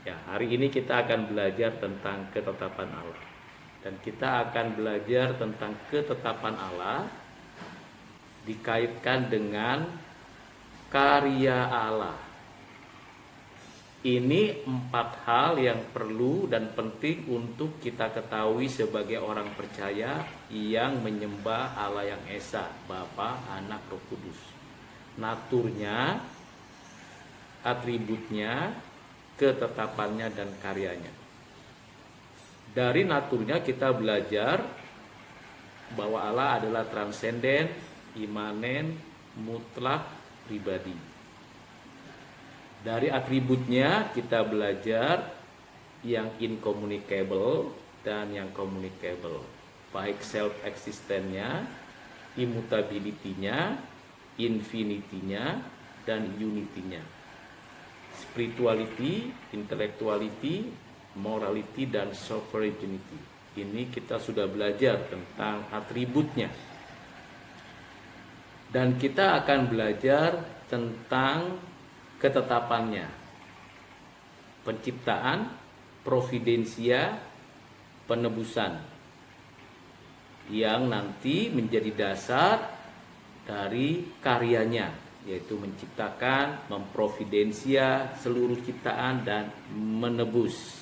Ya, hari ini kita akan belajar tentang ketetapan Allah. Dan kita akan belajar tentang ketetapan Allah dikaitkan dengan karya Allah. Ini 4 hal yang perlu dan penting untuk kita ketahui sebagai orang percaya yang menyembah Allah yang Esa, Bapa, Anak, Roh Kudus. Naturnya, atributnya, ketetapannya, dan karyanya. Dari naturnya kita belajar bahwa Allah adalah transenden, imanen, mutlak, pribadi. Dari atributnya kita belajar yang incommunicable dan yang communicable, baik self-existentnya, immutability-nya, infinity-nya, dan unity-nya. Spirituality, intellectuality, morality, dan sovereignty. Ini kita sudah belajar tentang atributnya. Dan kita akan belajar tentang ketetapannya, penciptaan, providensia, penebusan, yang nanti menjadi dasar dari karyanya, yaitu menciptakan, memprovidensia seluruh ciptaan, dan menebus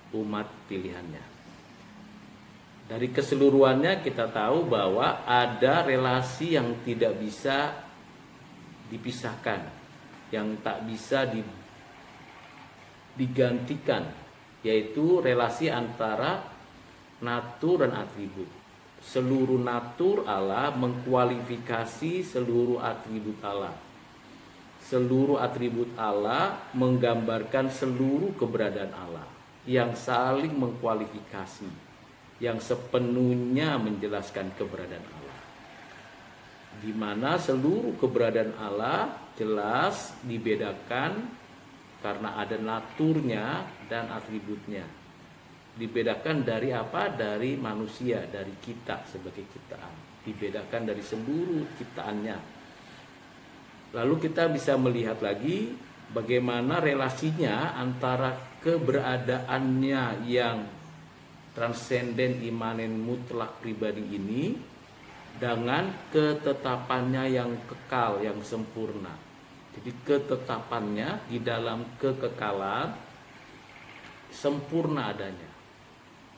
umat pilihannya. Dari keseluruhannya kita tahu bahwa ada relasi yang tidak bisa dipisahkan, yang tak bisa digantikan, yaitu relasi antara natur dan atribut. Seluruh natur Allah mengkualifikasi seluruh atribut Allah. Seluruh atribut Allah menggambarkan seluruh keberadaan Allah, yang saling mengkualifikasi, yang sepenuhnya menjelaskan keberadaan Allah, di mana seluruh keberadaan Allah jelas dibedakan karena ada naturnya dan atributnya. Dibedakan dari apa? Dari manusia, dari kita sebagai ciptaan. Dibedakan dari seluruh ciptaannya. Lalu kita bisa melihat lagi bagaimana relasinya antara keberadaannya yang transenden, imanen, mutlak, pribadi ini dengan ketetapannya yang kekal, yang sempurna. Jadi ketetapannya di dalam kekekalan sempurna adanya.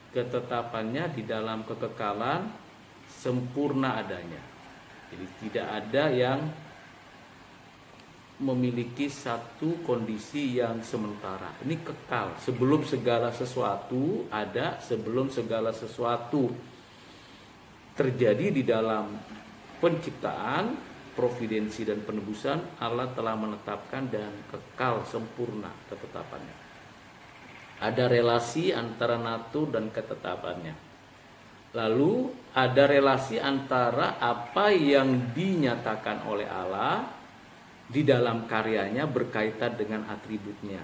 Ketetapannya di dalam kekekalan sempurna adanya. Jadi tidak ada yang memiliki satu kondisi yang sementara. Ini kekal. Sebelum segala sesuatu ada, sebelum segala sesuatu terjadi di dalam penciptaan, providensi, dan penebusan, Allah telah menetapkan dan kekal sempurna ketetapannya. Ada relasi antara natur dan ketetapannya. Lalu ada relasi antara apa yang dinyatakan oleh Allah di dalam karyanya berkaitan dengan atributnya.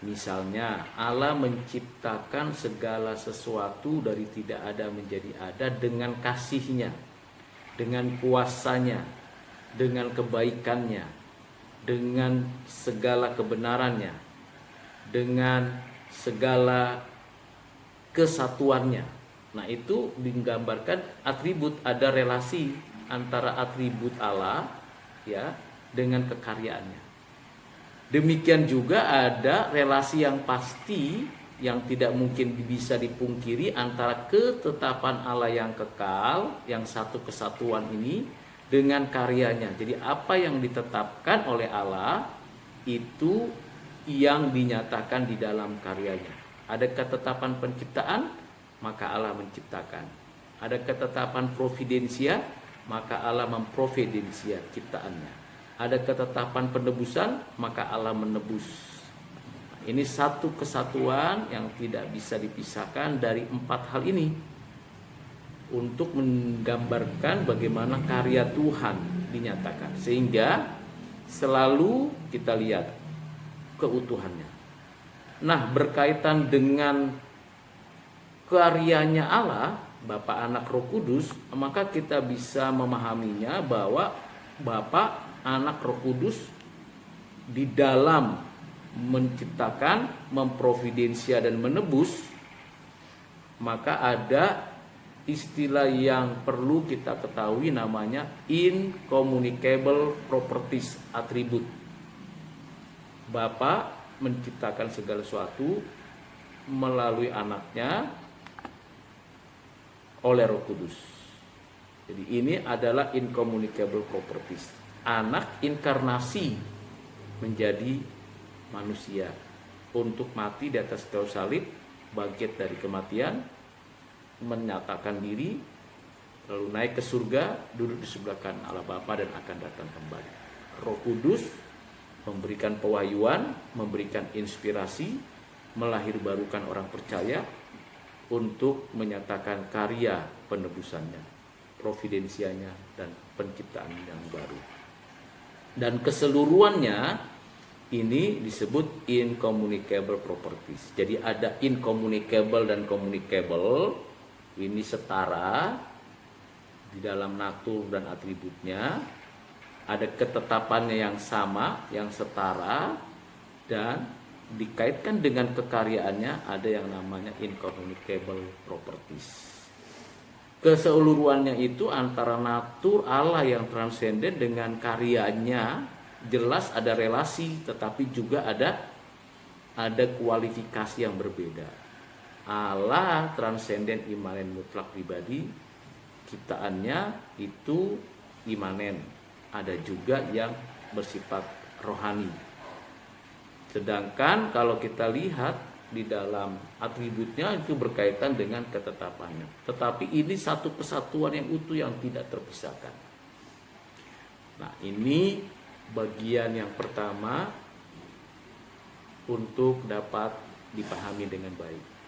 Misalnya Allah menciptakan segala sesuatu dari tidak ada menjadi ada dengan kasihnya, dengan kuasanya, dengan kebaikannya, dengan segala kebenarannya, dengan segala kesatuannya. Nah, itu digambarkan atribut, ada relasi antara atribut Allah ya dengan kekaryaannya. Demikian juga ada relasi yang pasti yang tidak mungkin bisa dipungkiri antara ketetapan Allah yang kekal, yang satu kesatuan ini, dengan karyanya. Jadi apa yang ditetapkan oleh Allah itu yang dinyatakan di dalam karyanya. Ada ketetapan penciptaan, maka Allah menciptakan. Ada ketetapan providensia, maka Allah memprovidensia ciptaannya. Ada ketetapan penebusan, maka Allah menebus. Ini satu kesatuan yang tidak bisa dipisahkan dari 4 hal ini, untuk menggambarkan bagaimana karya Tuhan dinyatakan, sehingga selalu kita lihat keutuhannya. Nah, berkaitan dengan karyanya Allah, Bapa, Anak, Roh Kudus, maka kita bisa memahaminya bahwa Bapa, Anak, Roh Kudus di dalam menciptakan, memprovidensia dan menebus, maka ada istilah yang perlu kita ketahui namanya incommunicable properties atribut. Bapa menciptakan segala sesuatu melalui anaknya oleh Roh Kudus. Jadi ini adalah incommunicable properties. Anak inkarnasi menjadi manusia untuk mati di atas kayu salib, bangkit dari kematian, menyatakan diri, lalu naik ke surga, duduk di sebelah kanan Allah Bapa dan akan datang kembali. Roh Kudus memberikan pewahyuan, memberikan inspirasi, melahirbarukan orang percaya untuk menyatakan karya penebusannya, providensianya, dan penciptaan yang baru. Dan keseluruhannya ini disebut incommunicable properties. Jadi ada incommunicable dan communicable, ini setara di dalam natur dan atributnya. Ada ketetapannya yang sama, yang setara, dan dikaitkan dengan kekaryaannya ada yang namanya incommunicable properties. Keseluruhannya itu antara natur Allah yang transenden dengan karyanya jelas ada relasi, tetapi juga ada kualifikasi yang berbeda. Allah transenden imanen mutlak pribadi, ciptaannya itu imanen. Ada juga yang bersifat rohani. Sedangkan kalau kita lihat di dalam atributnya itu berkaitan dengan ketetapannya. Tetapi ini satu kesatuan yang utuh yang tidak terpisahkan. Nah, ini bagian yang pertama untuk dapat dipahami dengan baik.